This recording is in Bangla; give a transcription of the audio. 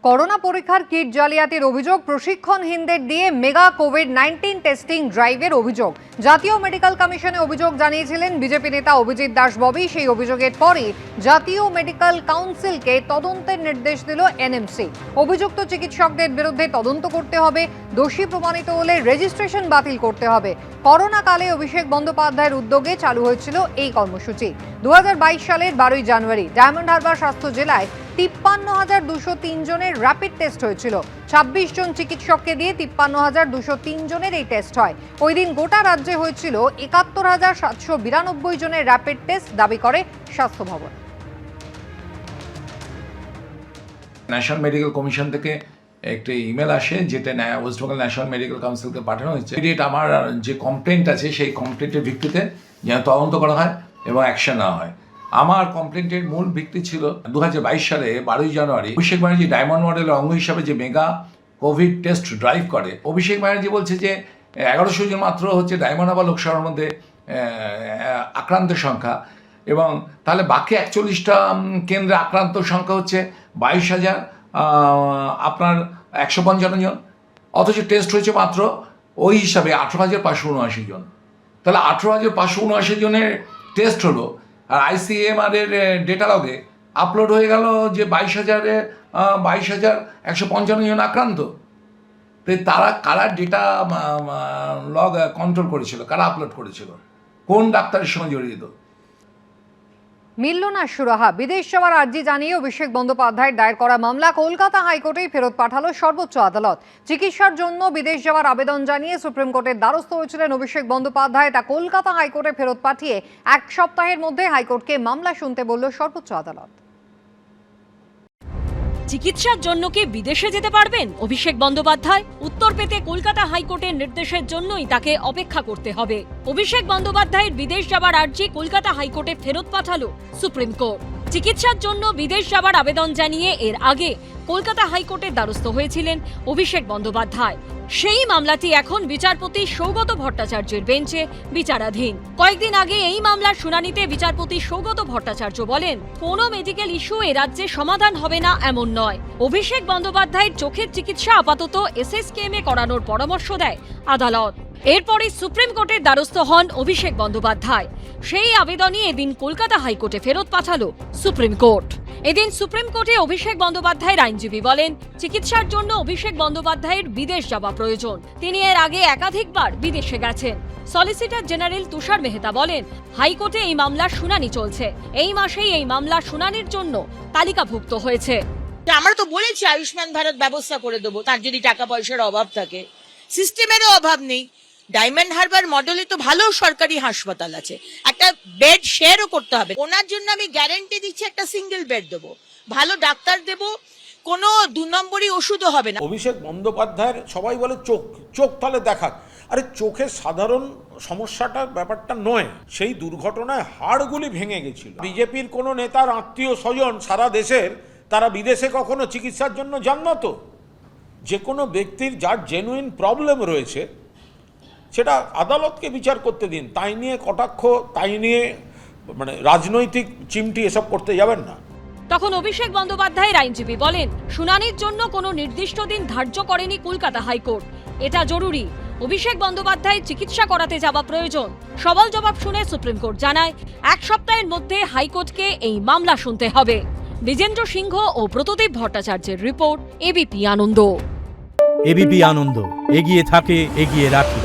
করোনা পরীক্ষার কিট জালিয়াতির অভিযোগ, প্রশিক্ষণহীনদের দিয়ে মেগা কোভিড-19 টেস্টিং ড্রাইভের অভিযোগ। জাতীয় মেডিকেল কমিশনে অভিযোগ জানিয়েছিলেন বিজেপি নেতা অভিজিৎ দাস ববি। সেই অভিযোগের পরই জাতীয় মেডিকেল কাউন্সিলকে তদন্তের নির্দেশ দিল এনএমসি। অভিযুক্ত চিকিৎসকদের বিরুদ্ধে তদন্ত করতে হবে, দোষী প্রমাণিত হলে রেজিস্ট্রেশন বাতিল করতে হবে। করোনা কালে অভিষেক বন্দ্যোপাধ্যায়ের উদ্যোগে চালু হয়েছিল এই কর্মসূচি। 2022 সালের 12 জানুয়ারি ডায়মন্ড হারবার স্বাস্থ্য জেলায় 53,203 জনের র্যাপিড টেস্ট হয়েছিল। 26 জন চিকিৎসককে দিয়ে 53,203 জনের এই টেস্ট হয়। ওই দিন গোটা রাজ্যে হয়েছিল 71,792 জনের র্যাপিড টেস্ট, দাবি করে স্বাস্থ্য ভবন। ন্যাশনাল মেডিকেল কমিশন থেকে একটা ইমেল আসে, যেটা ওয়েস্ট বেঙ্গল ন্যাশনাল মেডিকেল কাউন্সিলকে পাঠানো হয়েছে। আমার যে কমপ্লেন্ট আছে সেই কমপ্লেন্টের ভিত্তিতে যেন তদন্ত করা হয় এবং অ্যাকশন নেওয়া হয়। আমার কমপ্লেন্টের মূল ভিত্তি ছিল 2022 সালে 12 জানুয়ারি অভিষেক ব্যানার্জি ডায়মন্ড মডেলের অঙ্গ হিসাবে যে মেগা কোভিড টেস্ট ড্রাইভ করে। অভিষেক ব্যানার্জি বলছে যে 1100 জন মাত্র হচ্ছে ডায়মন্ড হারবার লোকসভার মধ্যে আক্রান্তের সংখ্যা, এবং তাহলে বাকি 41টা কেন্দ্রে আক্রান্ত সংখ্যা হচ্ছে 22,000 আপনার 155 জন, অথচ টেস্ট হয়েছে মাত্র ওই হিসাবে 18,579 জন। তাহলে 18,579 জনের টেস্ট হলো, আর ICMR এর ডেটা লগে আপলোড হয়ে গেল যে 22,155 জন আক্রান্ত। তো তারা কারা ডেটা লগ কন্ট্রোল করেছিল, কারা আপলোড করেছিল, কোন ডাক্তারের সঙ্গে জড়িত? মিলল না সুরাহা। বিদেশ যাওয়ার আর্জি জানিয়ে অভিষেক বন্দ্যোপাধ্যায়ের দায়ের করা মামলা কলকাতা হাইকোর্টেই ফেরত পাঠালো সর্বোচ্চ আদালত। চিকিৎসার জন্য বিদেশ যাওয়ার আবেদন জানিয়ে সুপ্রিম কোর্টের দ্বারস্থ হয়েছিলেন অভিষেক বন্দ্যোপাধ্যায়। তা কলকাতা হাইকোর্টে ফেরত পাঠিয়ে 1 সপ্তাহের মধ্যে হাইকোর্টকে মামলা শুনতে বলল সর্বোচ্চ আদালত। চিকিৎসার জন্য কি বিদেশে যেতে পারবেন অভিষেক বন্দ্যোপাধ্যায়? উত্তর পেতে কলকাতা হাইকোর্টের নির্দেশের জন্যই তাকে অপেক্ষা করতে হবে। অভিষেক বন্দ্যোপাধ্যায়ের বিদেশ যাবার আর্জি কলকাতা হাইকোর্টে ফেরত পাঠালো সুপ্রিম কোর্ট। চিকিৎসার জন্য বিদেশ যাবার আবেদন জানিয়ে এর আগে কলকাতা হাইকোর্টের দ্বারস্থ হয়েছিলেন অভিষেক বন্দ্যোপাধ্যায়। সেই মামলাটি এখন বিচারপতি সৌগত ভট্টাচার্যের বেঞ্চে বিচারাধীন। কয়েকদিন আগে এই মামলার শুনানিতে বিচারপতি সৌগত ভট্টাচার্য বলেন, কোনো মেডিকেল ইস্যু এ রাজ্যে সমাধান হবে না এমন নয়। অভিষেক বন্দ্যোপাধ্যায়ের চোখের চিকিৎসা আপাতত SSKM এ করানোর পরামর্শ দেয় আদালত। এরপরই সুপ্রিম কোর্টের দ্বারস্থ হন অভিষেক বন্দ্যোপাধ্যায়। সেই আবেদনই এদিন কলকাতা হাইকোর্টে ফেরত পাঠালো সুপ্রিম কোর্ট। এদিন সুপ্রিম কোর্টে অভিষেক বন্দ্যোপাধ্যায়ের আইনজীবী বলেন, চিকিৎসার জন্য অভিষেক বন্দ্যোপাধ্যায়ের বিদেশ যাওয়া প্রয়োজন। তিনি এর আগে একাধিকবার বিদেশে গেছেন। সলিসিটর জেনারেল তুষার মেহতা বলেন, হাইকোর্টে এই মামলার শুনানি চলছে। এই মাসেই এই মামলার শুনানির জন্য তালিকাভুক্ত হয়েছে। আমরা তো বলেছি আয়ুষ্মান ভারত ব্যবস্থা করে দেবো, তার যদি টাকা পয়সার অভাব থাকে। সিস্টেমেরও অভাব নেই। ডায়মন্ড হারবার মডেলে তো ভালো সরকারি হাসপাতাল আছে, একটা বেড শেয়ারও করতে হবে। ওনার জন্য আমি গ্যারান্টি দিচ্ছি, একটা সিঙ্গেল বেড দেবো, ভালো ডাক্তার দেবো, কোনো 2 নম্বরই ওষুধও হবে না। অভিষেক বন্দ্যোপাধ্যায়ের সবাই বলে চোখ তাহলে দেখাক। আরে চোখের সাধারণ সমস্যাটা ব্যাপারটা নয়, সেই দুর্ঘটনায় হাড়গুলি ভেঙে গেছিল। বিজেপির কোনো নেতার আত্মীয় স্বজন সারা দেশের, তারা বিদেশে কখনো চিকিৎসার জন্য যান না। তো যে কোনো ব্যক্তির যার জেনুইন প্রবলেম রয়েছে সেটা আদালতকে বিচার করতে দিন। তাই নিয়ে কটাক্ষ, তাই নিয়ে মানে রাজনৈতিক চিমটি এসব করতে যাবেন না। তখন অভিষেক বন্দ্যোপাধ্যায়ের আইনজীবী বলেন, শুনানির জন্য কোনো নির্দিষ্ট দিন ধার্য করেনি কলকাতা হাইকোর্ট। এটা জরুরি। অভিষেক বন্দ্যোপাধ্যায় চিকিৎসা করাতে যাওয়া প্রয়োজন। সওয়াল জবাব শুনে সুপ্রিম কোর্ট জানায় 1 সপ্তাহের মধ্যে হাইকোর্টকে এই মামলা শুনতে হবে। বিজেন্দ্র সিংহ ও প্রতদীপ ভট্টাচার্যের রিপোর্ট, এবিপি আনন্দ। এবিপি আনন্দ, এগিয়ে থাকে, এগিয়ে রাখে।